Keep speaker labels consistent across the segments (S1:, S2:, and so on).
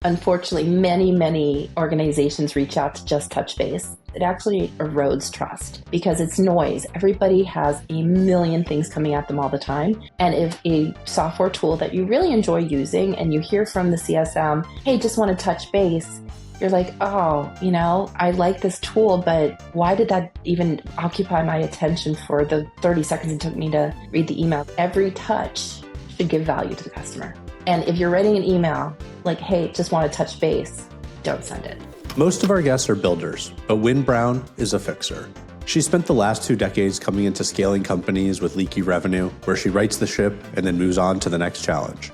S1: Unfortunately, many organizations reach out to just touch base. It actually erodes trust because it's noise. Everybody has a million things coming at them all the time. And if a software tool that you really enjoy using and you hear from the CSM, hey, just want to touch base, you're like, oh, I like this tool, but why did that even occupy my attention for the 30 seconds it took me to read the email? Every touch should give value to the customer. And if you're writing an email like, hey, just want to touch base, don't send it.
S2: Most of our guests are builders, but Wynne Brown is a fixer. She spent the last 2 decades coming into scaling companies with leaky revenue, where she rights the ship and then moves on to the next challenge.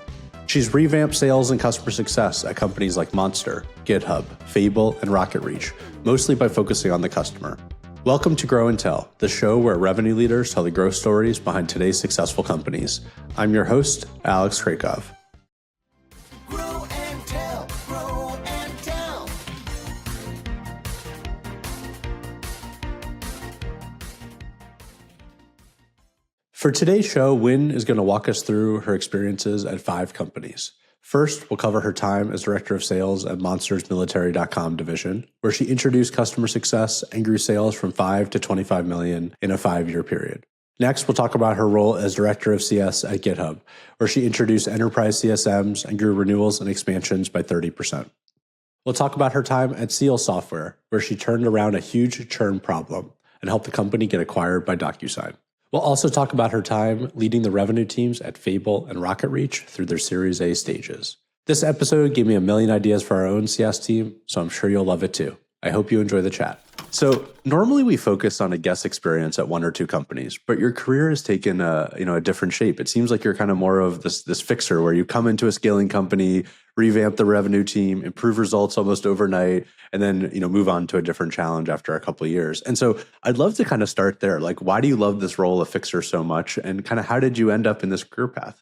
S2: She's revamped sales and customer success at companies like Monster, GitHub, Fable, and RocketReach, mostly by focusing on the customer. Welcome to Grow and Tell, the show where revenue leaders tell the growth stories behind today's successful companies. I'm your host, Alex Krakov. For today's show, Wynne is going to walk us through her experiences at 5 companies. First, we'll cover her time as Director of Sales at Monster's Military.com division, where she introduced customer success and grew sales from 5 to 25 million in a 5-year period. Next, we'll talk about her role as Director of CS at GitHub, where she introduced enterprise CSMs and grew renewals and expansions by 30%. We'll talk about her time at Seal Software, where she turned around a huge churn problem and helped the company get acquired by Docusign. We'll also talk about her time leading the revenue teams at Fable and RocketReach through their Series A stages. This episode gave me a million ideas for our own CS team, so I'm sure you'll love it too. I hope you enjoy the chat. So normally we focus on a guest experience at 1 or 2 companies, but your career has taken a different shape. It seems like you're kind of more of this fixer where you come into a scaling company, revamp the revenue team, improve results almost overnight, and then move on to a different challenge after a couple of years. And so I'd love to kind of start there. Like, why do you love this role of fixer so much, and kind of how did you end up in this career path?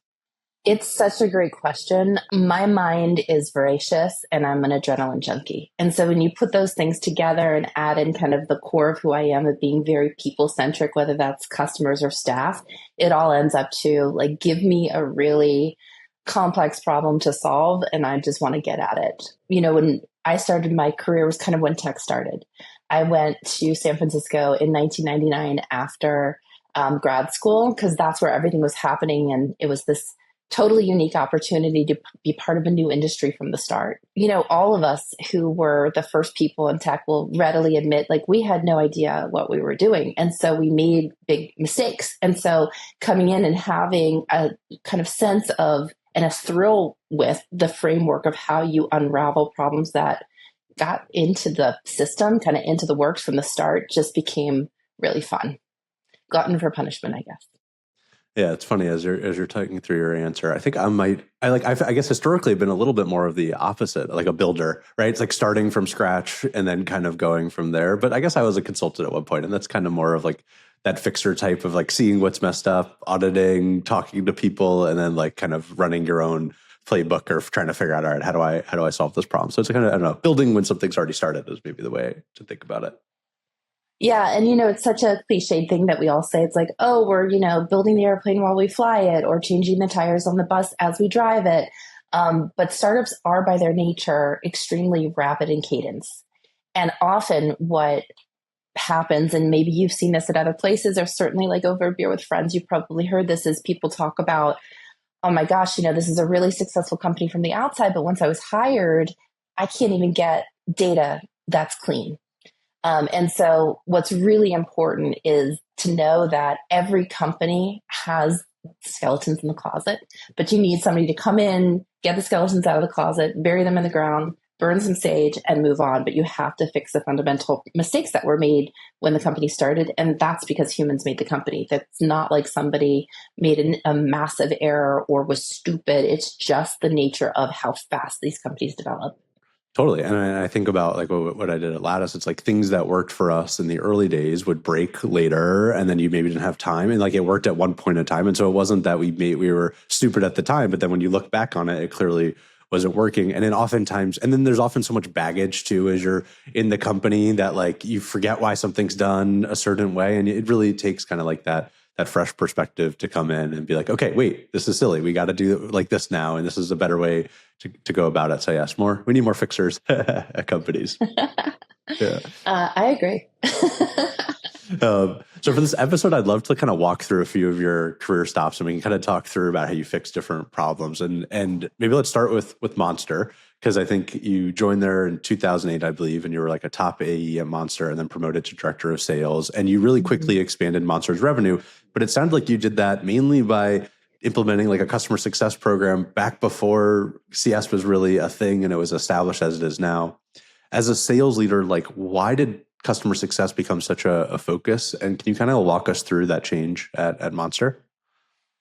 S1: It's such a great question. My mind is voracious and I'm an adrenaline junkie. And so when you put those things together and add in kind of the core of who I am of being very people-centric, whether that's customers or staff, it all ends up to like, give me a really complex problem to solve and I just want to get at it. When I started my career was kind of when tech started. I went to San Francisco in 1999 after grad school because that's where everything was happening. And it was this totally unique opportunity to be part of a new industry from the start. All of us who were the first people in tech will readily admit, like, we had no idea what we were doing. And so we made big mistakes. And so coming in and having a kind of sense of and a thrill with the framework of how you unravel problems that got into the system, kind of into the works from the start, just became really fun. Glutton for punishment, I guess.
S2: Yeah, it's funny as you're talking through your answer. I think I guess historically I've been a little bit more of the opposite, like a builder, right? It's like starting from scratch and then kind of going from there. But I guess I was a consultant at one point, and that's kind of more of like that fixer type of like seeing what's messed up, auditing, talking to people, and then like kind of running your own playbook or trying to figure out, all right, how do I solve this problem? So it's kind of, I don't know, building when something's already started is maybe the way to think about it.
S1: Yeah. And, it's such a cliched thing that we all say. It's like, oh, we're, building the airplane while we fly it or changing the tires on the bus as we drive it. But startups are by their nature extremely rapid in cadence. And often what happens, and maybe you've seen this at other places or certainly like over a beer with friends, you've probably heard this, is people talk about, oh my gosh, this is a really successful company from the outside, but once I was hired, I can't even get data that's clean. And so what's really important is to know that every company has skeletons in the closet, but you need somebody to come in, get the skeletons out of the closet, bury them in the ground, burn some sage, and move on. But you have to fix the fundamental mistakes that were made when the company started. And that's because humans made the company. That's not like somebody made a massive error or was stupid. It's just the nature of how fast these companies develop.
S2: Totally. And I think about like what I did at Lattice. It's like things that worked for us in the early days would break later, and then you maybe didn't have time. And like it worked at one point in time. And so it wasn't that we were stupid at the time, but then when you look back on it, it clearly wasn't working. And then oftentimes, and then there's often so much baggage too as you're in the company that like you forget why something's done a certain way. And it really takes kind of like that that fresh perspective to come in and be like, okay, wait, this is silly. We got to do it like this now. And this is a better way to go about it. So yes, we need more fixers at companies. Yeah.
S1: I agree.
S2: So for this episode, I'd love to kind of walk through a few of your career stops, and we can kind of talk through about how you fix different problems. And maybe let's start with Monster, because I think you joined there in 2008, I believe, and you were like a top AE at Monster and then promoted to director of sales. And you really quickly expanded Monster's revenue. But it sounded like you did that mainly by implementing like a customer success program back before CS was really a thing and it was established as it is now. As a sales leader, like, why did customer success become such a focus? And can you kind of walk us through that change at Monster?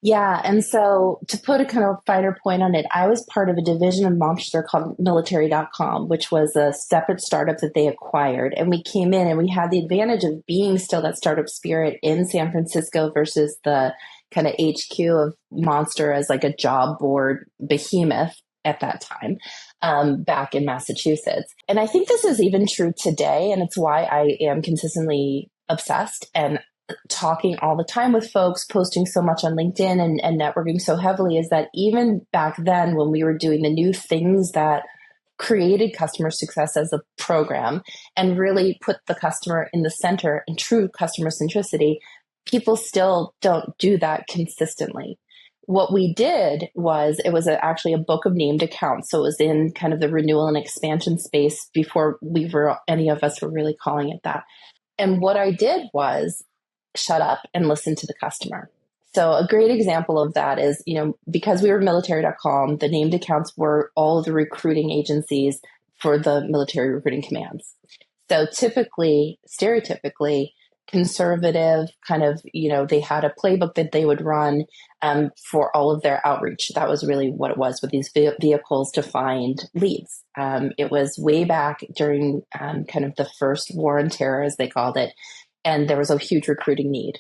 S1: Yeah. And so to put a kind of finer point on it, I was part of a division of Monster called military.com, which was a separate startup that they acquired. And we came in and we had the advantage of being still that startup spirit in San Francisco versus the kind of HQ of Monster as like a job board behemoth at that time, back in Massachusetts. And I think this is even true today. And it's why I am consistently obsessed and talking all the time with folks, posting so much on LinkedIn and networking so heavily, is that even back then when we were doing the new things that created customer success as a program and really put the customer in the center and true customer centricity, people still don't do that consistently. What we did was it was actually a book of named accounts. So it was in kind of the renewal and expansion space before any of us were really calling it that. And what I did was shut up and listen to the customer. So a great example of that is, because we were military.com, the named accounts were all of the recruiting agencies for the military recruiting commands. So stereotypically, conservative kind of, they had a playbook that they would run for all of their outreach. That was really what it was with these vehicles to find leads. It was way back during kind of the first war on terror, as they called it. And there was a huge recruiting need.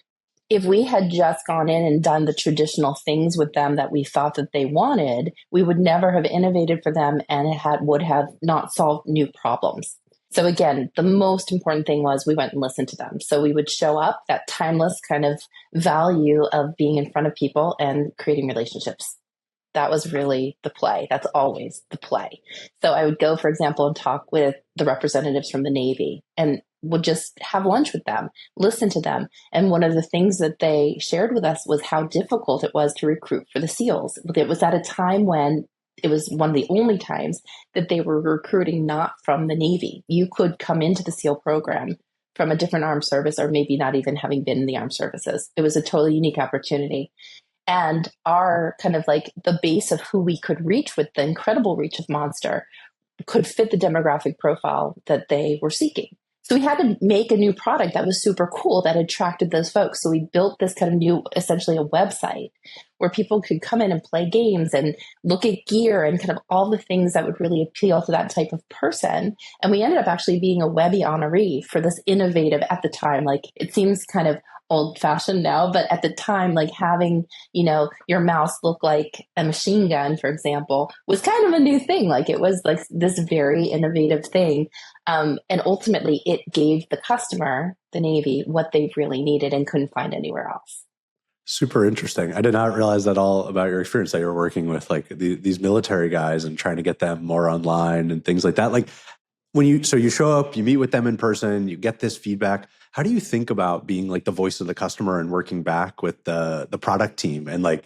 S1: If we had just gone in and done the traditional things with them that we thought that they wanted, we would never have innovated for them, and would have not solved new problems. So again, the most important thing was we went and listened to them. So we would show up, that timeless kind of value of being in front of people and creating relationships. That was really the play. That's always the play. So I would go, for example, and talk with the representatives from the Navy and would just have lunch with them, listen to them. And one of the things that they shared with us was how difficult it was to recruit for the SEALs. It was at a time when it was one of the only times that they were recruiting not from the Navy. You could come into the SEAL program from a different armed service or maybe not even having been in the armed services. It was a totally unique opportunity. And our kind of like the base of who we could reach with the incredible reach of Monster could fit the demographic profile that they were seeking. So we had to make a new product that was super cool that attracted those folks. So we built this kind of new, essentially a website where people could come in and play games and look at gear and kind of all the things that would really appeal to that type of person. And we ended up actually being a Webby honoree for this innovative at the time. Like, it seems kind of old fashioned now, but at the time, like having, your mouse look like a machine gun, for example, was kind of a new thing. Like, it was like this very innovative thing. And ultimately it gave the customer, the Navy, what they really needed and couldn't find anywhere else.
S2: Super interesting. I did not realize that all about your experience, that you're working with like these military guys and trying to get them more online and things like that. Like, so you show up, you meet with them in person, you get this feedback. How do you think about being like the voice of the customer and working back with the product team and like,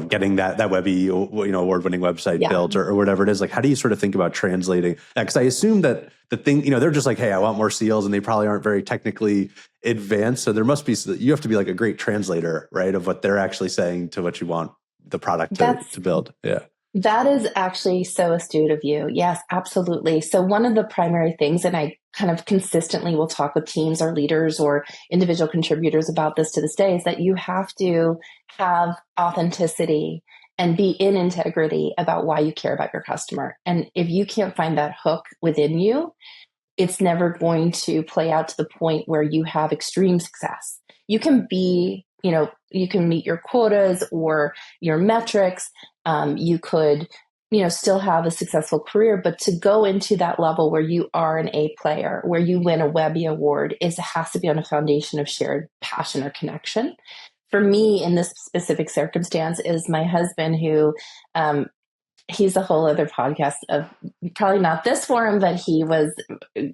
S2: getting that Webby, award-winning website built or whatever it is? Like, how do you sort of think about translating that? Because I assume that the thing, they're just like, hey, I want more SEALs, and they probably aren't very technically advanced. So you have to be like a great translator, right, of what they're actually saying to what you want the product to build. Yeah.
S1: That is actually so astute of you. Yes, absolutely. So one of the primary things, and I kind of consistently will talk with teams or leaders or individual contributors about this to this day, is that you have to have authenticity and be in integrity about why you care about your customer. And if you can't find that hook within you, it's never going to play out to the point where you have extreme success. You can be, you can meet your quotas or your metrics. You could, still have a successful career, but to go into that level where you are an A player, where you win a Webby award, has to be on a foundation of shared passion or connection. for me in this specific circumstance is my husband who, he's a whole other podcast of probably not this forum, but he was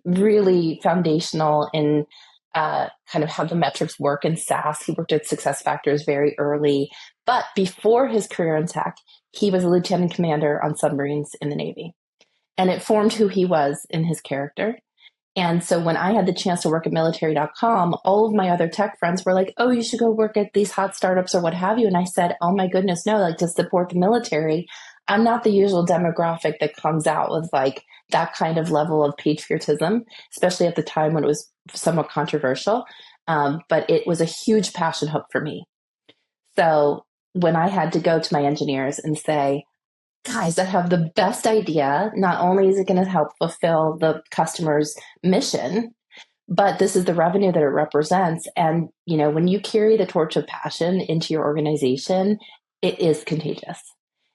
S1: really foundational in kind of how the metrics work in SaaS. He worked at SuccessFactors very early, but before his career in tech, he was a lieutenant commander on submarines in the Navy. And it formed who he was in his character. And so when I had the chance to work at military.com, all of my other tech friends were like, oh, you should go work at these hot startups or what have you. And I said, oh my goodness, no, like to support the military. I'm not the usual demographic that comes out with like that kind of level of patriotism, especially at the time when it was somewhat controversial. But it was a huge passion hook for me. So when I had to go to my engineers and say, guys, I have the best idea. Not only is it going to help fulfill the customer's mission, but this is the revenue that it represents. And, you know, when you carry the torch of passion into your organization, it is contagious.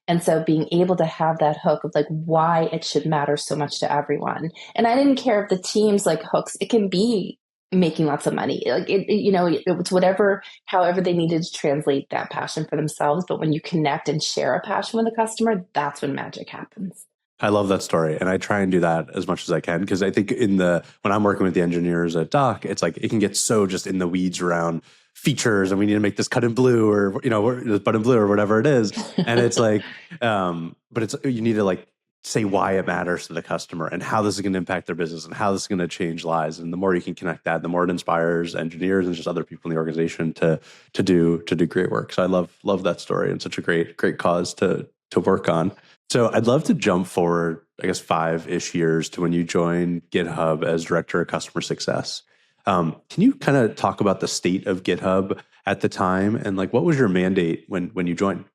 S1: And so being able to have that hook of like why it should matter so much to everyone. And I didn't care if the team's like hooks, it can be making lots of money. Like it was whatever, however they needed to translate that passion for themselves. But when you connect and share a passion with a customer, that's when magic happens.
S2: I love that story. And I try and do that as much as I can. Because I think when I'm working with the engineers at Doc, it's like, it can get so just in the weeds around features and we need to make this cut in blue or, you know, this button blue or whatever it is. And it's like, but you need to like say why it matters to the customer and how this is going to impact their business and how this is going to change lives. And the more you can connect that, the more it inspires engineers and just other people in the organization to do great work. So I love that story and such a great cause to work on. So I'd love to jump forward, I guess 5-ish years to when you joined GitHub as director of customer success. Can you kind of talk about the state of GitHub at the time and like what was your mandate when you joined?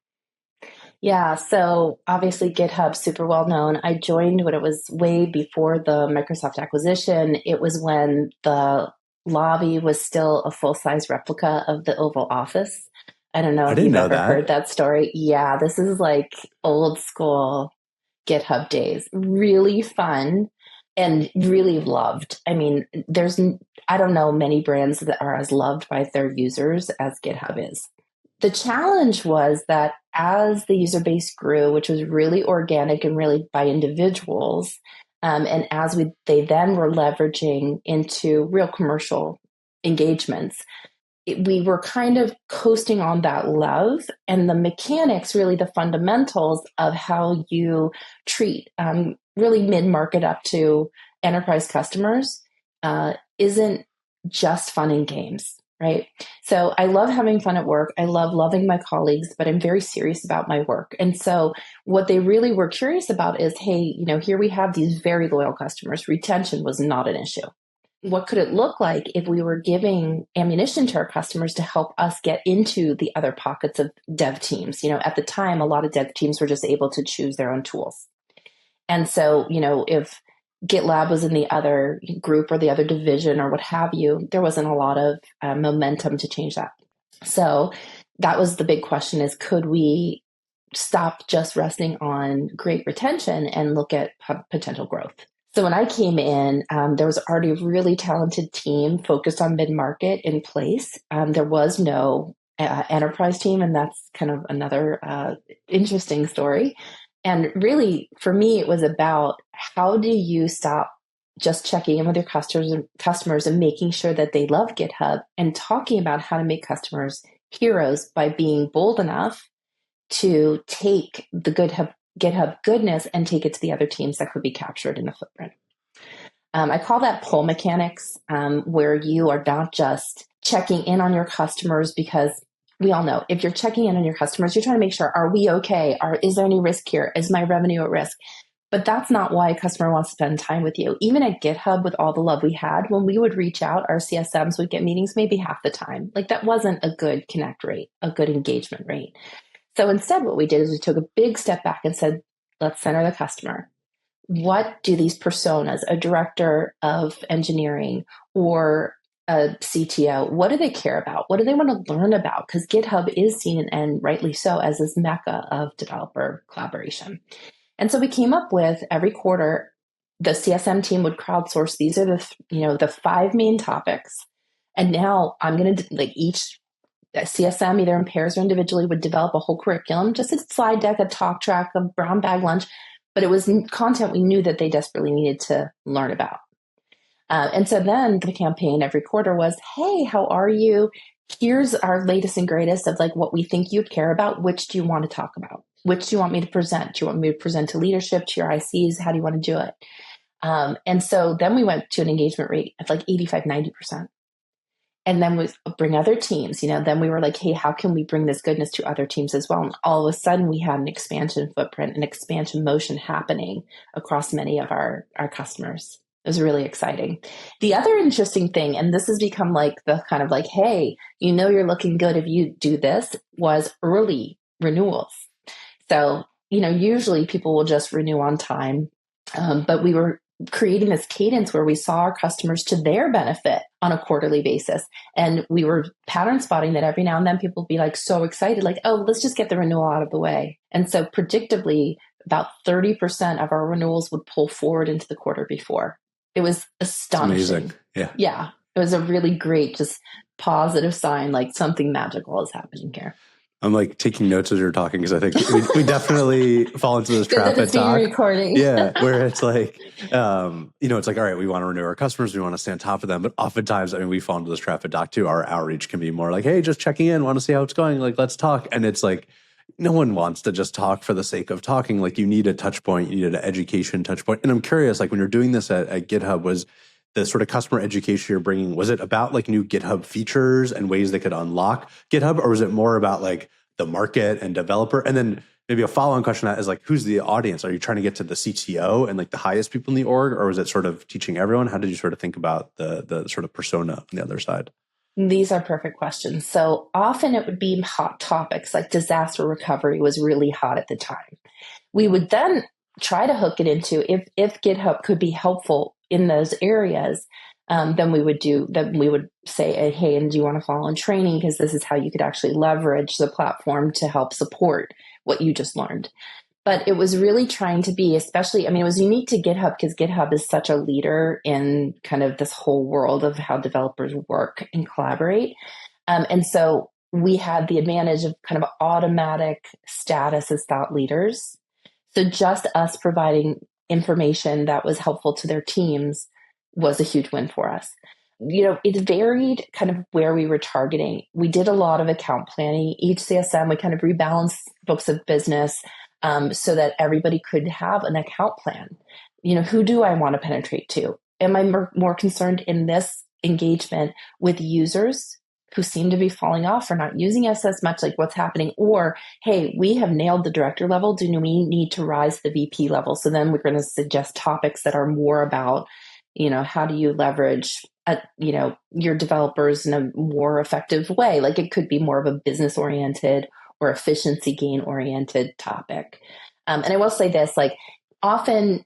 S1: Yeah, so obviously GitHub, super well known. I joined when it was way before the Microsoft acquisition. It was when the lobby was still a full-size replica of the Oval Office. I don't know if you've ever heard that story. Yeah, this is like old school GitHub days. Really fun and really loved. I mean, I don't know many brands that are as loved by their users as GitHub is. The challenge was that as the user base grew, which was really organic and really by individuals, and as they then were leveraging into real commercial engagements, we were kind of coasting on that love and the mechanics, really the fundamentals of how you treat really mid-market up to enterprise customers isn't just fun and games. Right. So I love having fun at work. I love loving my colleagues, but I'm very serious about my work. And so what they really were curious about is, hey, you know, here we have these very loyal customers. Retention was not an issue. What could it look like if we were giving ammunition to our customers to help us get into the other pockets of dev teams? You know, at the time, a lot of dev teams were just able to choose their own tools. And so, you know, if GitLab was in the other group or the other division or what have you, there wasn't a lot of momentum to change that. So that was the big question is, could we stop just resting on great retention and look at potential growth? So when I came in, there was already a really talented team focused on mid-market in place. There was no enterprise team, and that's kind of another interesting story. And really, for me, it was about how do you stop just checking in with your customers and making sure that they love GitHub and talking about how to make customers heroes by being bold enough to take the GitHub goodness and take it to the other teams that could be captured in the footprint. I call that pull mechanics, where you are not just checking in on your customers because we all know if you're checking in on your customers, you're trying to make sure, are we okay? Is there any risk here? Is my revenue at risk? But that's not why a customer wants to spend time with you. Even at GitHub, with all the love we had, when we would reach out, our CSMs would get meetings maybe half the time. Like that wasn't a good connect rate, a good engagement rate. So instead, what we did is we took a big step back and said, let's center the customer. What do these personas, a director of engineering or a CTO, what do they care about? What do they want to learn about? Because GitHub is seen, and rightly so, as this mecca of developer collaboration. And so we came up with every quarter, the CSM team would crowdsource. These are the 5 main topics. And now I'm going to each CSM, either in pairs or individually, would develop a whole curriculum, just a slide deck, a talk track, a brown bag lunch, but it was content we knew that they desperately needed to learn about. And so then the campaign every quarter was, hey, how are you? Here's our latest and greatest of like what we think you'd care about. Which do you want to talk about? Which do you want me to present? Do you want me to present to leadership, to your ICs? How do you want to do it? And so then we went to an engagement rate of like 85, 90%. And then we bring other teams, then we were like, hey, how can we bring this goodness to other teams as well? And all of a sudden we had an expansion footprint, an expansion motion happening across many of our customers. It was really exciting. The other interesting thing, and this has become like the kind of like, hey, you're looking good if you do this, was early renewals. So, usually people will just renew on time. But we were creating this cadence where we saw our customers to their benefit on a quarterly basis. And we were pattern spotting that every now and then people would be like so excited, like, oh, let's just get the renewal out of the way. And so predictably, about 30% of our renewals would pull forward into the quarter before. It was astonishing.
S2: Amazing. Yeah.
S1: Yeah. It was a really great, just positive sign, like something magical is happening here.
S2: I'm like taking notes as you're talking because I think we definitely fall into this trap at Doc.
S1: Recording.
S2: Yeah, where it's like, it's like, all right, we want to renew our customers, we want to stay on top of them, but oftentimes, we fall into this trap at Doc too. Our outreach can be more like, hey, just checking in, want to see how it's going, like let's talk, and it's like no one wants to just talk for the sake of talking. Like you need a touch point, you need an education touch point, and I'm curious, like when you're doing this at GitHub, was the sort of customer education you're bringing, was it about like new GitHub features and ways they could unlock GitHub, or was it more about like the market and developer? And then maybe a follow-on question to that is like, who's the audience? Are you trying to get to the CTO and like the highest people in the org, or was it sort of teaching everyone? How did you sort of think about the sort of persona on the other side?
S1: These are perfect questions. So often it would be hot topics, like disaster recovery was really hot at the time. We would then try to hook it into if GitHub could be helpful in those areas, then we would say, hey, and do you want to follow on training? Because this is how you could actually leverage the platform to help support what you just learned. But it was really trying to be, especially, it was unique to GitHub because GitHub is such a leader in kind of this whole world of how developers work and collaborate. And so we had the advantage of kind of automatic status as thought leaders. So just us providing information that was helpful to their teams was a huge win for us. It varied kind of where we were targeting. We did a lot of account planning. Each CSM, we kind of rebalanced books of business so that everybody could have an account plan. Who do I want to penetrate to? Am I more concerned in this engagement with users who seem to be falling off or not using us as much, like what's happening? Or, hey, we have nailed the director level. Do we need to rise to the VP level? So then we're going to suggest topics that are more about, how do you leverage, your developers in a more effective way? Like it could be more of a business oriented or efficiency gain oriented topic. And I will say this, like often,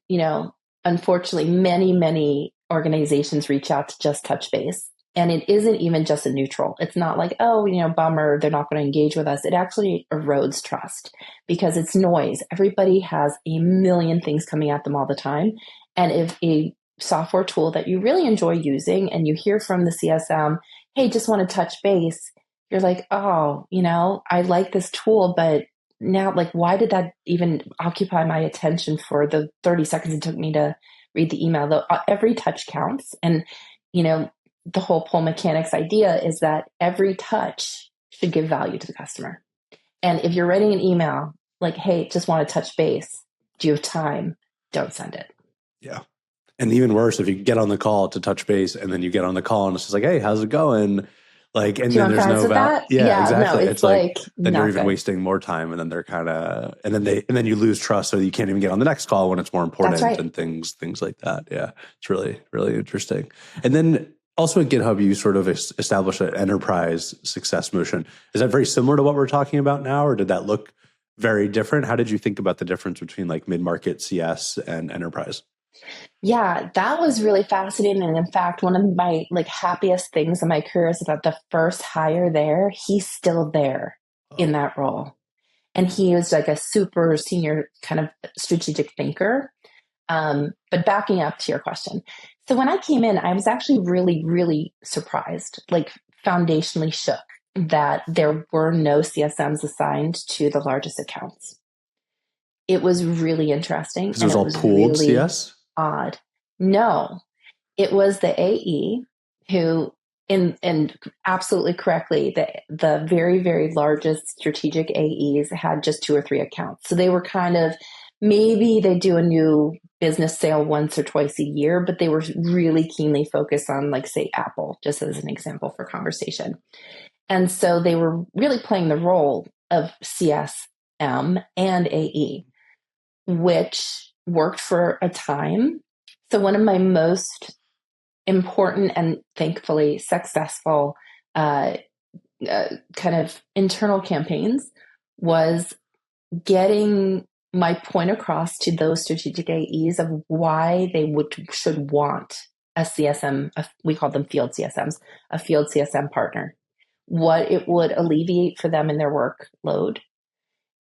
S1: unfortunately, many, many organizations reach out to just touch base. And it isn't even just a neutral. It's not like, oh, bummer, they're not going to engage with us. It actually erodes trust because it's noise. Everybody has a million things coming at them all the time. And if a software tool that you really enjoy using and you hear from the CSM, hey, just want to touch base, you're like, oh, I like this tool, but now, like, why did that even occupy my attention for the 30 seconds it took me to read the email? Though every touch counts. And, the whole pull mechanics idea is that every touch should give value to the customer. And if you're writing an email like, hey, just want to touch base, do you have time? Don't send it.
S2: Yeah. And even worse, if you get on the call to touch base and then you get on the call and it's just like, hey, how's it going? Like, and then there's no value. Yeah, exactly.
S1: No, it's like
S2: then you're even wasting more time, and then they're kind of, and then you lose trust, so you can't even get on the next call when it's more important. That's right. And things like that. Yeah, it's really, really interesting. And then also at GitHub, you sort of established an enterprise success motion. Is that very similar to what we're talking about now, or did that look very different? How did you think about the difference between like mid-market CS and enterprise?
S1: Yeah, that was really fascinating. And in fact, one of my like happiest things in my career is about the first hire there. He's still there in that role. And he was like a super senior kind of strategic thinker. But backing up to your question. So when I came in, I was actually really, really surprised, like foundationally shook. that there were no CSMs assigned to the largest accounts. It was really interesting.
S2: Because it was all pooled
S1: really
S2: CS?
S1: odd. No, it was the AE who, and absolutely correctly, the very, very largest strategic AEs had just 2 or 3 accounts. So they were kind of, maybe they do a new business sale once or twice a year, but they were really keenly focused on, like, say, Apple, just as an example for conversation. And so they were really playing the role of CSM and AE, which worked for a time. So one of my most important and thankfully successful kind of internal campaigns was getting my point across to those strategic AEs of why they should want a CSM, we call them field CSMs, a field CSM partner, what it would alleviate for them in their workload,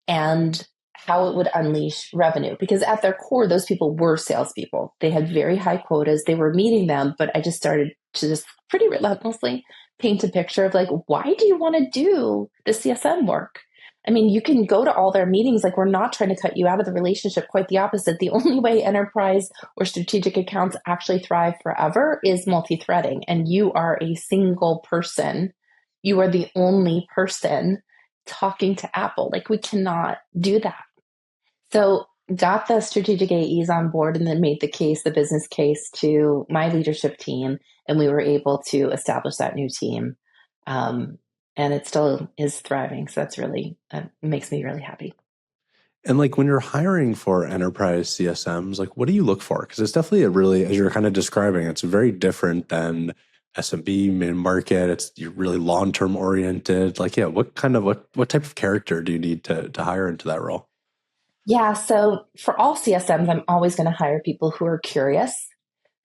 S1: and how it would unleash revenue. Because at their core, those people were salespeople. They had very high quotas. They were meeting them, but I just started to just pretty relentlessly paint a picture of, like, why do you want to do the CSM work? I mean, you can go to all their meetings. Like, we're not trying to cut you out of the relationship. Quite the opposite. The only way enterprise or strategic accounts actually thrive forever is multi-threading. And you are a single person. You are the only person talking to Apple. Like, we cannot do that. So got the strategic AEs on board and then made the business case to my leadership team. And we were able to establish that new team. And it still is thriving. So that's really, makes me really happy.
S2: And like when you're hiring for enterprise CSMs, like what do you look for? Because it's definitely a really, as you're kind of describing, it's very different than SMB, mid-market. It's you're really long-term oriented. Like, yeah, what type of character do you need to hire into that role?
S1: Yeah. So for all CSMs, I'm always going to hire people who are curious,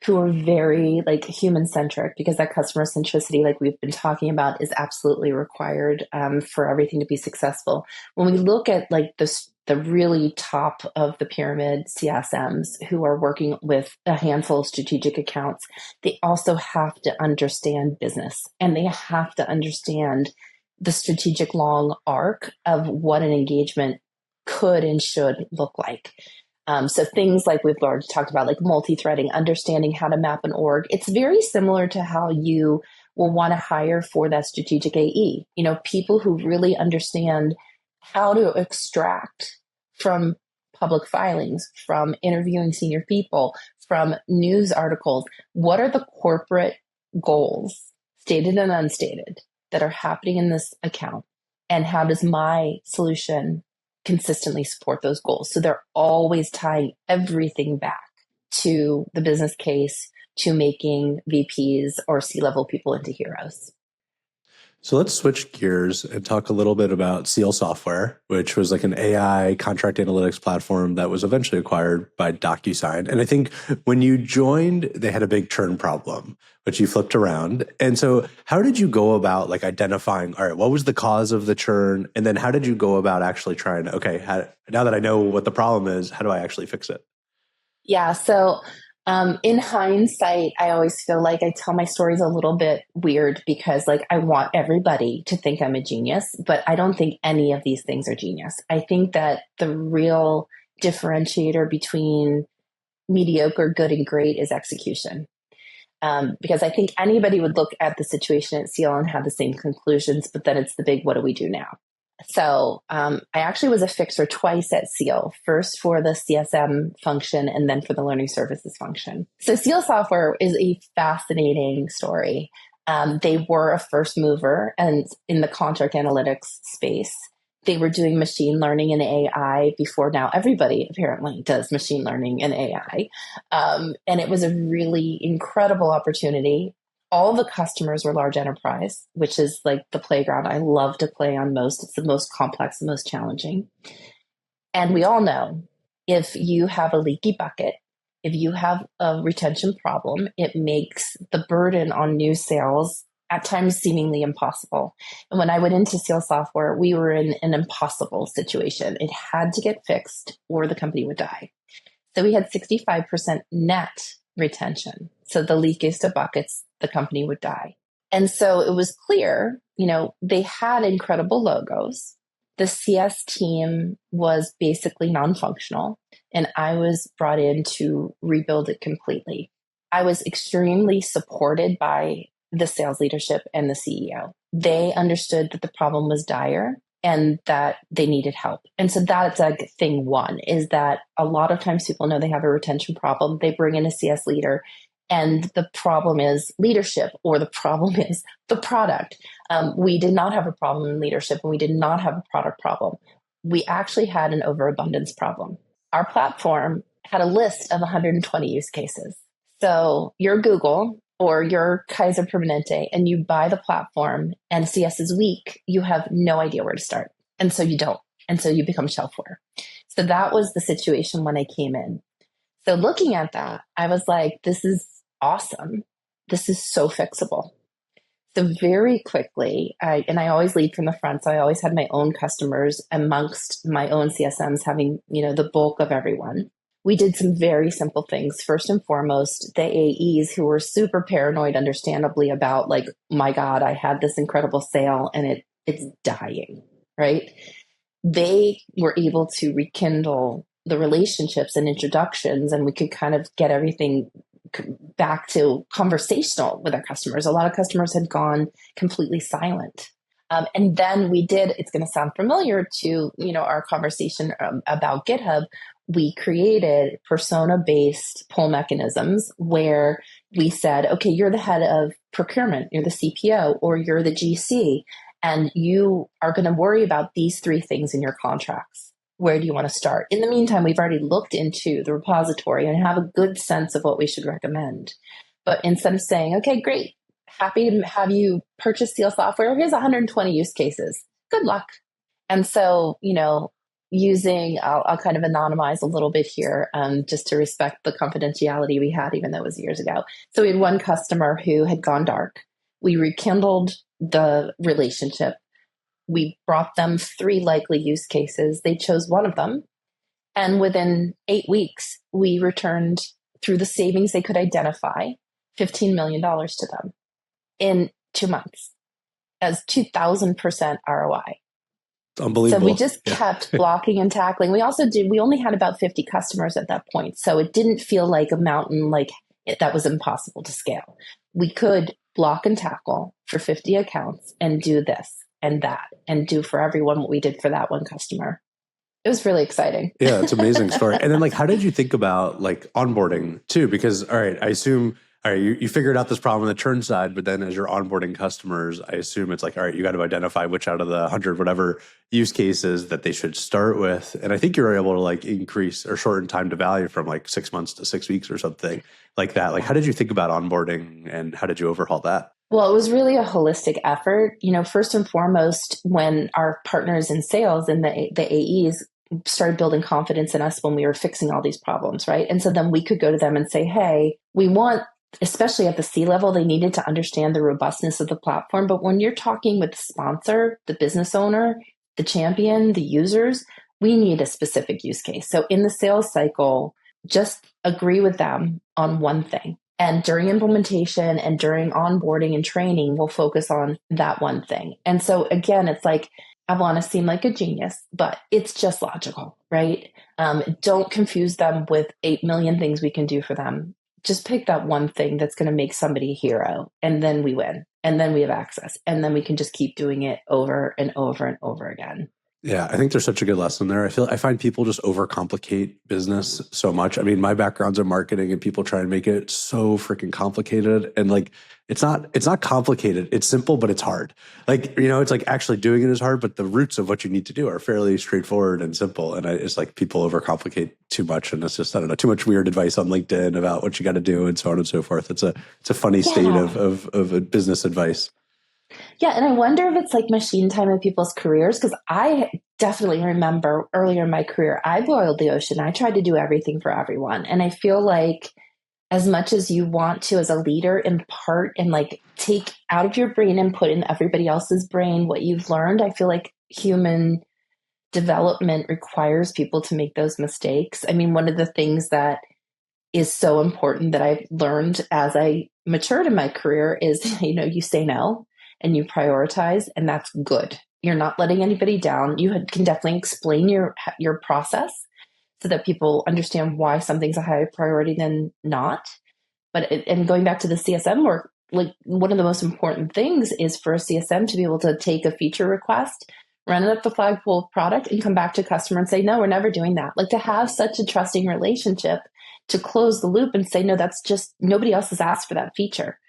S1: who are very, like, human centric, because that customer centricity, like we've been talking about, is absolutely required for everything to be successful. When we look at, like, the really top of the pyramid CSMs who are working with a handful of strategic accounts, they also have to understand business, and they have to understand the strategic long arc of what an engagement could and should look like. So things like we've already talked about, like multi-threading, understanding how to map an org. It's very similar to how you will want to hire for that strategic AE. You know, people who really understand how to extract from public filings, from interviewing senior people, from news articles. What are the corporate goals, stated and unstated, that are happening in this account? And how does my solution consistently support those goals? So they're always tying everything back to the business case, to making VPs or C-level people into heroes.
S2: So let's switch gears and talk a little bit about Seal Software, which was like an AI contract analytics platform that was eventually acquired by Docusign. And I think when you joined, they had a big churn problem, which you flipped around. And so how did you go about, like, identifying, all right, what was the cause of the churn? And then how did you go about actually trying to, okay, now that I know what the problem is, how do I actually fix it?
S1: Yeah. So in hindsight, I always feel like I tell my stories a little bit weird because, like, I want everybody to think I'm a genius, but I don't think any of these things are genius. I think that the real differentiator between mediocre, good, and great is execution. Because I think anybody would look at the situation at Seal and have the same conclusions, but then it's the big, what do we do now? So I actually was a fixer twice at Seal, first for the CSM function and then for the learning services function. So Seal Software is a fascinating story. They were a first mover and in the contract analytics space. They were doing machine learning and AI before now. Everybody apparently does machine learning and AI. And it was a really incredible opportunity. All the customers were large enterprise, which is like the playground I love to play on most. It's the most complex, the most challenging. And we all know if you have a leaky bucket, if you have a retention problem, it makes the burden on new sales at times seemingly impossible. And when I went into Seal Software, we were in an impossible situation. It had to get fixed or the company would die. So we had 65% net retention. So the leakiest of buckets, the company would die. And so it was clear, they had incredible logos. The CS team was basically non-functional, and I was brought in to rebuild it completely. I was extremely supported by the sales leadership and the CEO. They understood that the problem was dire and that they needed help. And so that's like thing one, is that a lot of times people know they have a retention problem. They bring in a CS leader, and the problem is leadership, or the problem is the product. We did not have a problem in leadership, and we did not have a product problem. We actually had an overabundance problem. Our platform had a list of 120 use cases. So you're Google or you're Kaiser Permanente and you buy the platform and CS is weak, you have no idea where to start. And so you don't. And so you become shelfware. So that was the situation when I came in. So looking at that, I was like, this is awesome. This is so fixable. So very quickly, I always lead from the front. So I always had my own customers amongst my own CSMs having, the bulk of everyone. We did some very simple things. First and foremost, the AEs who were super paranoid, understandably, about like, my God, I had this incredible sale and it's dying, right? They were able to rekindle the relationships and introductions, and we could kind of get everything back to conversational with our customers. A lot of customers had gone completely silent. And then we did, it's going to sound familiar to, our conversation about GitHub. We created persona-based pull mechanisms where we said, okay, you're the head of procurement, you're the CPO, or you're the GC, and you are going to worry about these three things in your contracts. Where do you want to start? In the meantime, we've already looked into the repository and have a good sense of what we should recommend. But instead of saying, okay, great, happy to have you purchase Seal software, here's 120 use cases. Good luck. And so, using, I'll kind of anonymize a little bit here, just to respect the confidentiality we had, even though it was years ago. So we had one customer who had gone dark. We rekindled the relationship. We brought them 3 likely use cases. They chose one of them. And within 8 weeks, we returned, through the savings they could identify, $15 million to them in 2 months as 2,000% ROI.
S2: Unbelievable.
S1: So we just kept blocking and tackling. We only had about 50 customers at that point. So it didn't feel like a mountain, that was impossible to scale. We could block and tackle for 50 accounts and do this and that and do for everyone what we did for that one customer. It was really exciting.
S2: Yeah, it's an amazing story. And then how did you think about onboarding too? Because, all right, I assume, all right, you figured out this problem on the churn side, but then as you're onboarding customers, I assume it's all right, you got to identify which out of the 100 whatever use cases that they should start with. And I think you were able to increase or shorten time to value from 6 months to 6 weeks or something like that. How did you think about onboarding and how did you overhaul that?
S1: Well, it was really a holistic effort. First and foremost, when our partners in sales and the AEs started building confidence in us when we were fixing all these problems, right? And so then we could go to them and say, hey, we want, especially at the C level, they needed to understand the robustness of the platform. But when you're talking with the sponsor, the business owner, the champion, the users, we need a specific use case. So in the sales cycle, just agree with them on one thing. And during implementation and during onboarding and training, we'll focus on that one thing. And so again, it's I want to seem like a genius, but it's just logical, right? Don't confuse them with 8 million things we can do for them. Just pick that one thing that's going to make somebody a hero, and then we win, and then we have access, and then we can just keep doing it over and over and over again.
S2: Yeah, I think there's such a good lesson there. I find people just overcomplicate business so much. I mean, my background's in marketing and people try and make it so freaking complicated. And it's not complicated. It's simple, but it's hard. It's actually doing it is hard, but the roots of what you need to do are fairly straightforward and simple. And it's people overcomplicate too much. And it's just, I don't know, too much weird advice on LinkedIn about what you got to do and so on and so forth. It's a funny state of business advice.
S1: Yeah. And I wonder if it's machine time in people's careers, because I definitely remember earlier in my career, I boiled the ocean. I tried to do everything for everyone. And I feel like as much as you want to, as a leader, impart and take out of your brain and put in everybody else's brain what you've learned, I feel like human development requires people to make those mistakes. I mean, one of the things that is so important that I've learned as I matured in my career is, you say no and you prioritize, and that's good. You're not letting anybody down. You can definitely explain your process so that people understand why something's a higher priority than not. And going back to the CSM work, like one of the most important things is for a CSM to be able to take a feature request, run it up the flagpole product, and come back to customer and say, no, we're never doing that. Like to have such a trusting relationship to close the loop and say, no, that's just nobody else has asked for that feature.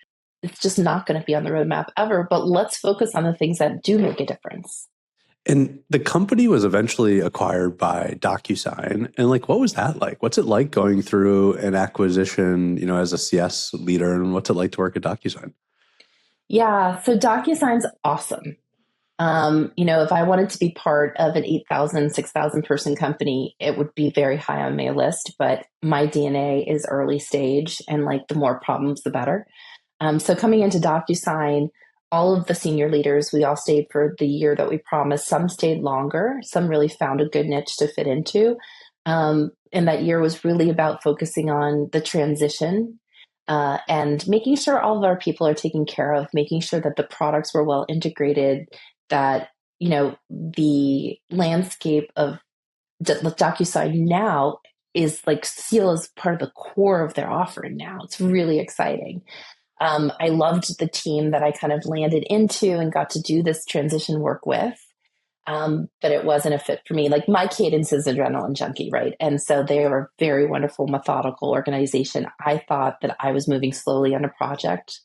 S1: It's just not going to be on the roadmap ever. But let's focus on the things that do make a difference.
S2: And the company was eventually acquired by Docusign. And like, what was that like? What's it like going through an acquisition, as a CS leader? And what's it like to work at Docusign?
S1: Yeah, so Docusign's awesome. If I wanted to be part of an 8,000, 6,000 person company, it would be very high on my list. But my DNA is early stage, and like the more problems, the better. So coming into Docusign, all of the senior leaders, we all stayed for the year that we promised. Some stayed longer. Some really found a good niche to fit into. And that year was really about focusing on the transition and making sure all of our people are taken care of, making sure that the products were well integrated, that, the landscape of Docusign now is like Seal is part of the core of their offering now. It's really exciting. I loved the team that I kind of landed into and got to do this transition work with. But it wasn't a fit for me. Like my cadence is adrenaline junkie, right? And so they were a very wonderful, methodical organization. I thought that I was moving slowly on a project,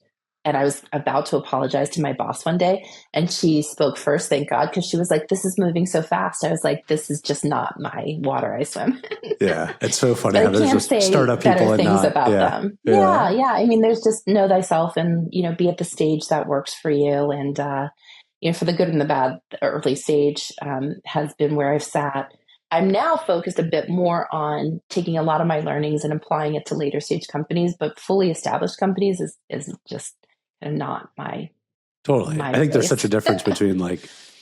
S1: and I was about to apologize to my boss one day. And she spoke first, thank God, because she was like, this is moving so fast. I was like, this is just not my water I swim.
S2: Yeah, it's so funny how
S1: there's
S2: just startup people and
S1: things
S2: not,
S1: about them. Yeah. I mean, there's just know thyself and, be at the stage that works for you. And, for the good and the bad, the early stage has been where I've sat. I'm now focused a bit more on taking a lot of my learnings and applying it to later stage companies, but fully established companies is just not my
S2: totally.
S1: my
S2: I think there's
S1: place.
S2: such a difference between like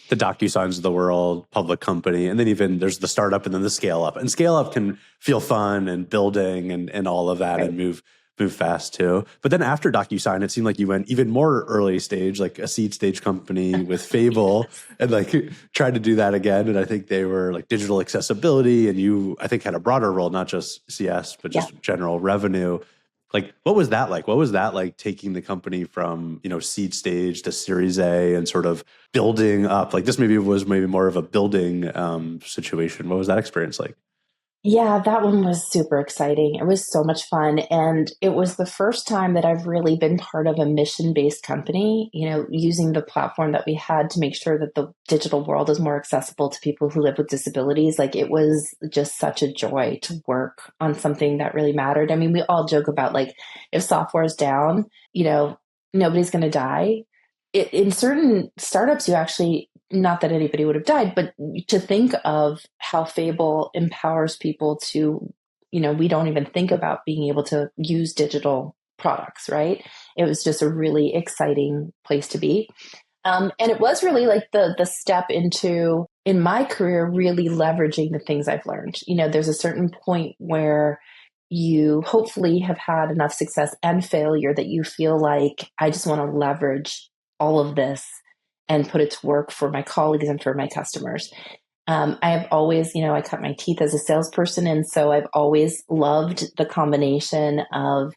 S2: the DocuSigns of the world, public company, and then even there's the startup and then the scale up. And scale up can feel fun and building and all of that, right, and move fast too. But then after DocuSign, it seemed like you went even more early stage, like a seed stage company with Fable, and like tried to do that again. And I think they were like digital accessibility, and you, I think, had a broader role, not just CS, but just general revenue. Like, what was that like? What was that like taking the company from, seed stage to Series A and sort of building up? Like this was more of a building situation. What was that experience like?
S1: Yeah, that one was super exciting. It was so much fun. And it was the first time that I've really been part of a mission-based company, using the platform that we had to make sure that the digital world is more accessible to people who live with disabilities. Like it was just such a joy to work on something that really mattered. I mean, we all joke about like, if software is down, nobody's going to die. In certain startups, you actually, not that anybody would have died, but to think of how Fable empowers people to, we don't even think about being able to use digital products, right? It was just a really exciting place to be. And it was really like the step into, in my career, really leveraging the things I've learned. There's a certain point where you hopefully have had enough success and failure that you feel like, I just want to leverage all of this and put it to work for my colleagues and for my customers. I have always, I cut my teeth as a salesperson. And so I've always loved the combination of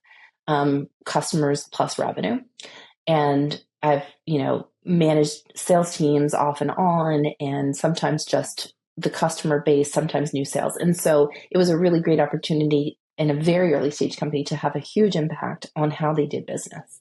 S1: customers plus revenue. And I've, managed sales teams off and on, and sometimes just the customer base, sometimes new sales. And so it was a really great opportunity in a very early stage company to have a huge impact on how they did business,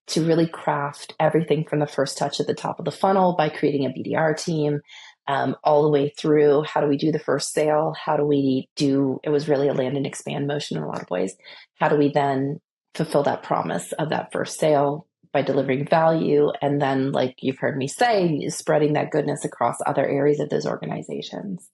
S1: to really craft everything from the first touch at the top of the funnel by creating a BDR team, all the way through how do we do the first sale? How do we do, it was really a land and expand motion in a lot of ways. How do we then fulfill that promise of that first sale by delivering value? And then, like you've heard me say, spreading that goodness across other areas of those organizations.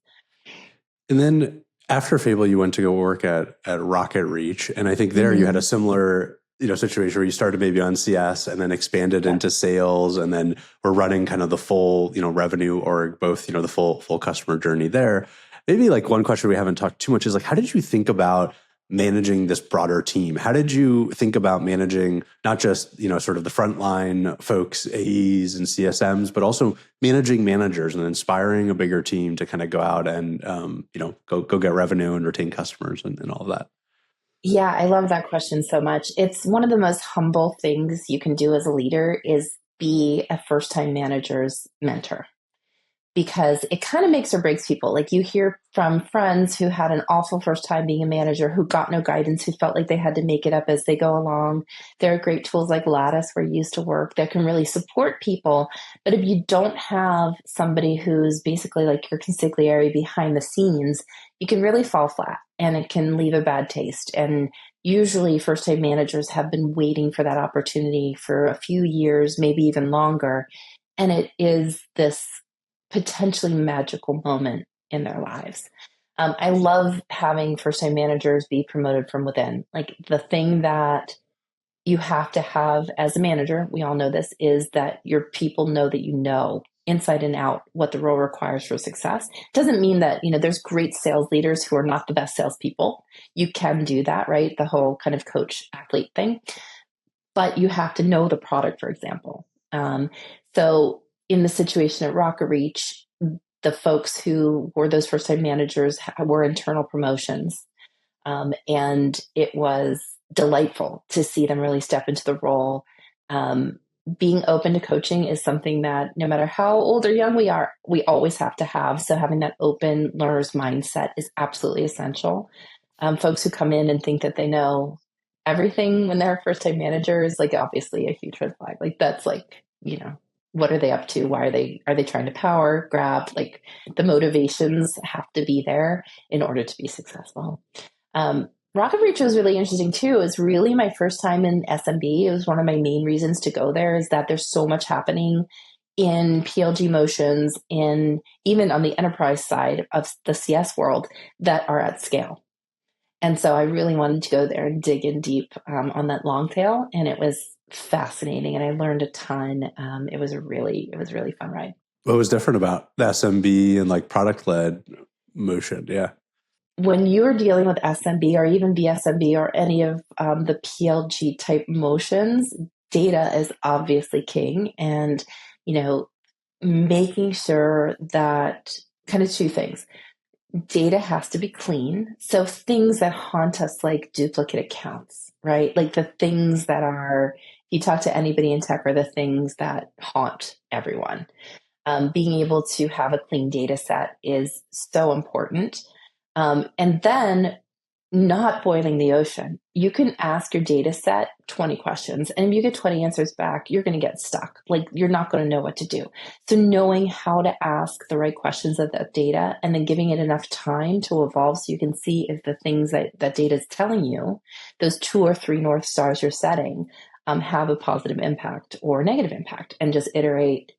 S2: And then after Fable, you went to go work at RocketReach. And I think there you had a similar situation where you started maybe on CS and then expanded into sales, and then we're running kind of the full, revenue org, both, the full customer journey there. Maybe like one question we haven't talked too much is like, how did you think about managing this broader team? How did you think about managing not just, sort of the frontline folks, AEs and CSMs, but also managing managers and inspiring a bigger team to kind of go out and, go get revenue and retain customers and all of that?
S1: Yeah, I love that question so much. It's one of the most humble things you can do as a leader is be a first-time manager's mentor, because it kind of makes or breaks people. Like you hear from friends who had an awful first time being a manager, who got no guidance, who felt like they had to make it up as they go along. There are great tools like Lattice where you used to work that can really support people. But if you don't have somebody who's basically like your consigliere behind the scenes, you can really fall flat and it can leave a bad taste. And usually first time managers have been waiting for that opportunity for a few years, maybe even longer. And it is this potentially magical moment in their lives. I love having first-time managers be promoted from within. Like the thing that you have to have as a manager, we all know this, is that your people know that you know inside and out what the role requires for success. It doesn't mean that, there's great sales leaders who are not the best salespeople. You can do that, right? The whole kind of coach athlete thing. But you have to know the product, for example. So in the situation at RocketReach, the folks who were those first-time managers were internal promotions. And it was delightful to see them really step into the role. Being open to coaching is something that no matter how old or young we are, we always have to have. So having that open learner's mindset is absolutely essential. Folks who come in and think that they know everything when they're first-time managers, like obviously a huge red flag. Like that's like, what are they up to? Why are they trying to power grab? Like the motivations have to be there in order to be successful. RocketReach was really interesting too. It was really my first time in SMB. It was one of my main reasons to go there, is that there's so much happening in PLG motions, in even on the enterprise side of the CS world, that are at scale. And so I really wanted to go there and dig in deep on that long tail. And it was fascinating. And I learned a ton. It was a really fun ride.
S2: What was different about the SMB and like product-led motion? Yeah.
S1: When you're dealing with SMB or even BSMB or any of the PLG type motions, data is obviously king. And, making sure that kind of two things. Data has to be clean. So things that haunt us, like duplicate accounts, right? Like the things that are, you talk to anybody in tech, are the things that haunt everyone. Being able to have a clean data set is so important. And then not boiling the ocean. You can ask your data set 20 questions, and if you get 20 answers back, you're going to get stuck. Like you're not going to know what to do. So knowing how to ask the right questions of that data and then giving it enough time to evolve so you can see if the things that data is telling you, those 2 or 3 North Stars you're setting, have a positive impact or negative impact, and just iterate.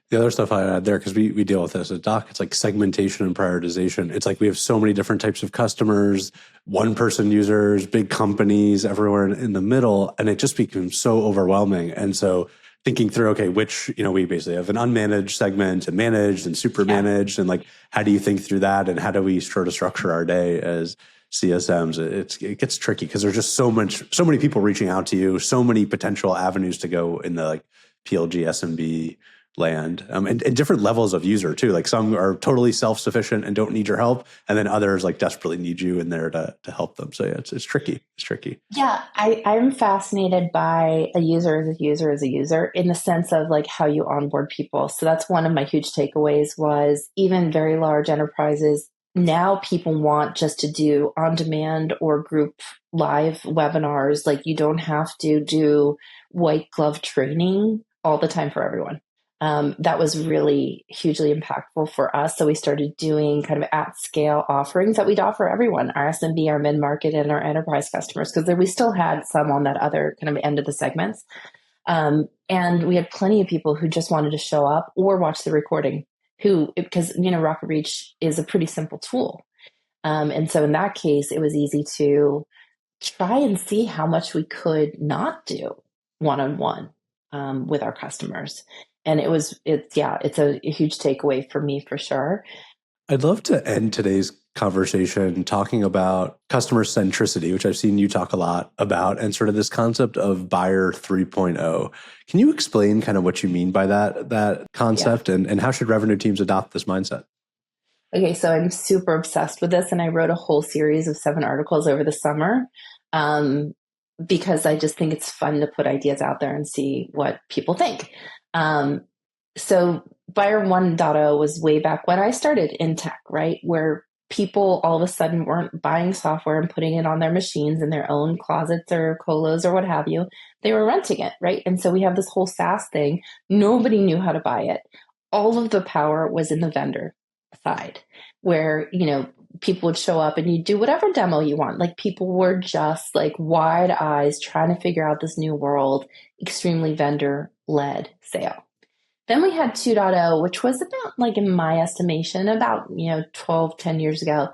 S2: The other stuff I add there, because we deal with this at Doc, it's like segmentation and prioritization. It's like we have so many different types of customers, one-person users, big companies, everywhere in the middle, and it just becomes so overwhelming. And so thinking through, okay, which, we basically have an unmanaged segment and managed and super managed, and like, how do you think through that? And how do we sort of structure our day as CSMs? It gets tricky because there's just so many people reaching out to you, so many potential avenues to go in the like PLG, SMB land, and different levels of user too. Like some are totally self-sufficient and don't need your help, and then others like desperately need you in there to help them. So yeah, it's tricky. It's tricky.
S1: Yeah, I'm fascinated by a user as a user in the sense of like how you onboard people. So that's one of my huge takeaways. Was even very large enterprises, now people want just to do on-demand or group live webinars. Like you don't have to do white glove training all the time for everyone. That was really hugely impactful for us. So we started doing kind of at scale offerings that we'd offer everyone, our SMB, our mid-market, and our enterprise customers, because we still had some on that other kind of end of the segments. And we had plenty of people who just wanted to show up or watch the recording, because, RocketReach is a pretty simple tool. And so in that case, it was easy to try and see how much we could not do one-on-one with our customers. And it's a huge takeaway for me for sure.
S2: I'd love to end today's conversation talking about customer centricity, which I've seen you talk a lot about, and sort of this concept of buyer 3.0. Can you explain kind of what you mean by that concept, and how should revenue teams adopt this mindset?
S1: Okay, so I'm super obsessed with this, and I wrote a whole series of 7 articles over the summer because I just think it's fun to put ideas out there and see what people think. So Buyer 1.0 was way back when I started in tech, right? Where people all of a sudden weren't buying software and putting it on their machines in their own closets or colos or what have you. They were renting it, right? And so we have this whole SaaS thing. Nobody knew how to buy it. All of the power was in the vendor side, where, people would show up and you do whatever demo you want. Like, people were just like wide eyes trying to figure out this new world, extremely vendor led sale. Then we had 2.0, which was about, like, in my estimation, about 10 years ago,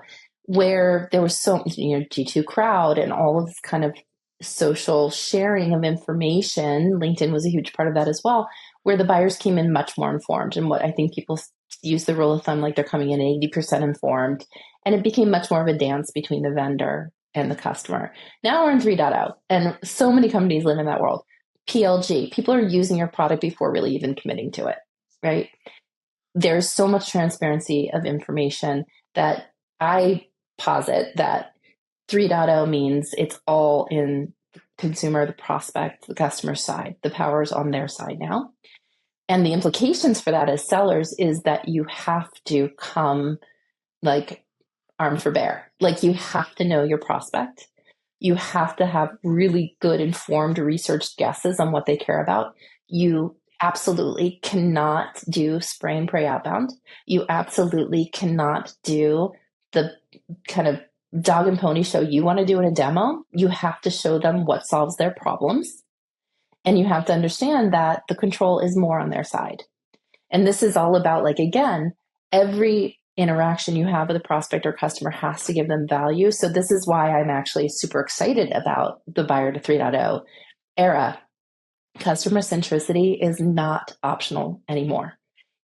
S1: where there was so G2 crowd and all of this kind of social sharing of information. LinkedIn was a huge part of that as well, where the buyers came in much more informed. And what I think people use the rule of thumb, like they're coming in 80% informed. And it became much more of a dance between the vendor and the customer. Now we're in 3.0, and so many companies live in that world. PLG, people are using your product before really even committing to it, right? There's so much transparency of information that I posit that 3.0 means it's all in the consumer, the prospect, the customer side. The power's on their side now. And the implications for that as sellers is that you have to come like armed for bear. Like, you have to know your prospect. You have to have really good, informed, researched guesses on what they care about. You absolutely cannot do spray and pray outbound. You absolutely cannot do the kind of dog and pony show you want to do in a demo. You have to show them what solves their problems. And you have to understand that the control is more on their side. And this is all about, like, again, every interaction you have with a prospect or customer has to give them value. So this is why I'm actually super excited about the Buyer to 3.0 era. Customer centricity is not optional anymore.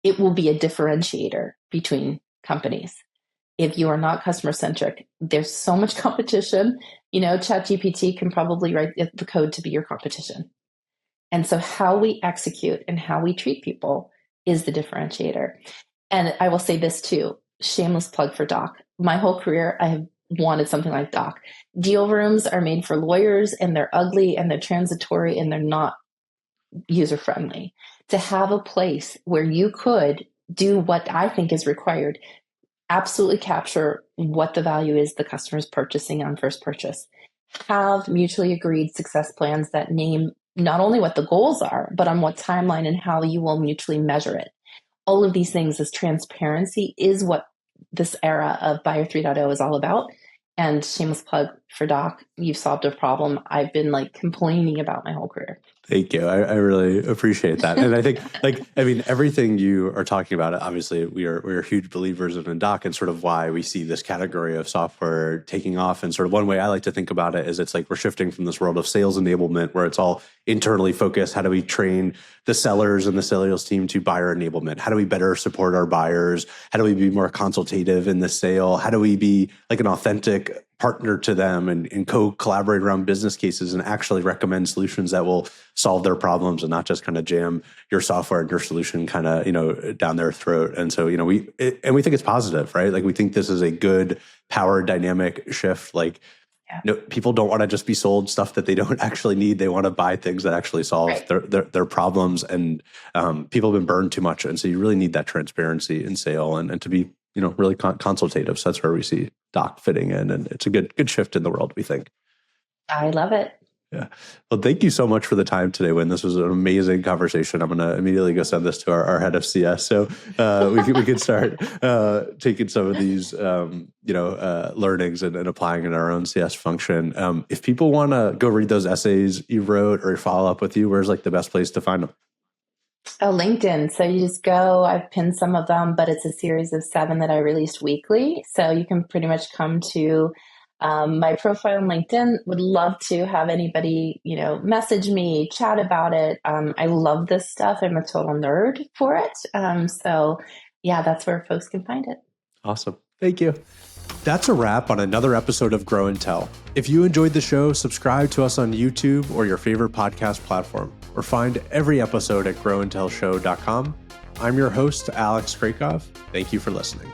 S1: It will be a differentiator between companies. If you are not customer centric, there's so much competition. ChatGPT can probably write the code to be your competition. And so how we execute and how we treat people is the differentiator. And I will say this too, shameless plug for Doc. My whole career, I have wanted something like Doc. Deal rooms are made for lawyers, and they're ugly and they're transitory and they're not user-friendly. To have a place where you could do what I think is required, absolutely capture what the value is the customer's purchasing on first purchase, have mutually agreed success plans that name not only what the goals are, but on what timeline and how you will mutually measure it. All of these things, this transparency, is what this era of Buyer 3.0 is all about. And shameless plug for Doc, you've solved a problem I've been complaining about my whole career.
S2: Thank you. I really appreciate that. And I think, everything you are talking about, obviously we're huge believers in Doc, and sort of why we see this category of software taking off. And sort of one way I like to think about it is it's like we're shifting from this world of sales enablement, where it's all internally focused. How do we train the sellers and the sales team to buyer enablement? How do we better support our buyers? How do we be more consultative in the sale? How do we be like an authentic partner to them and co-collaborate around business cases and actually recommend solutions that will solve their problems, and not just kind of jam your software and your solution kind of, down their throat. And so, we think it's positive, right? Like, we think this is a good power dynamic shift. Like, people don't want to just be sold stuff that they don't actually need. They want to buy things that actually solve their problems. And people have been burned too much. And so you really need that transparency in sale and to be, really consultative. So that's where we see Doc fitting in. And it's a good shift in the world, we think.
S1: I love it.
S2: Yeah. Well, thank you so much for the time today, Wynne. This was an amazing conversation. I'm going to immediately go send this to our head of CS. So we could start taking some of these, learnings and applying in our own CS function. If people want to go read those essays you wrote or follow up with you, where's the best place to find them?
S1: Oh, LinkedIn. So you just go, I've pinned some of them, but it's a series of 7 that I released weekly. So you can pretty much come to my profile on LinkedIn. Would love to have anybody, message me, chat about it. I love this stuff. I'm a total nerd for it. So yeah, that's where folks can find it.
S2: Awesome. Thank you. That's a wrap on another episode of Grow and Tell. If you enjoyed the show, subscribe to us on YouTube or your favorite podcast platform, or find every episode at growandtellshow.com. I'm your host, Alex Krakov. Thank you for listening.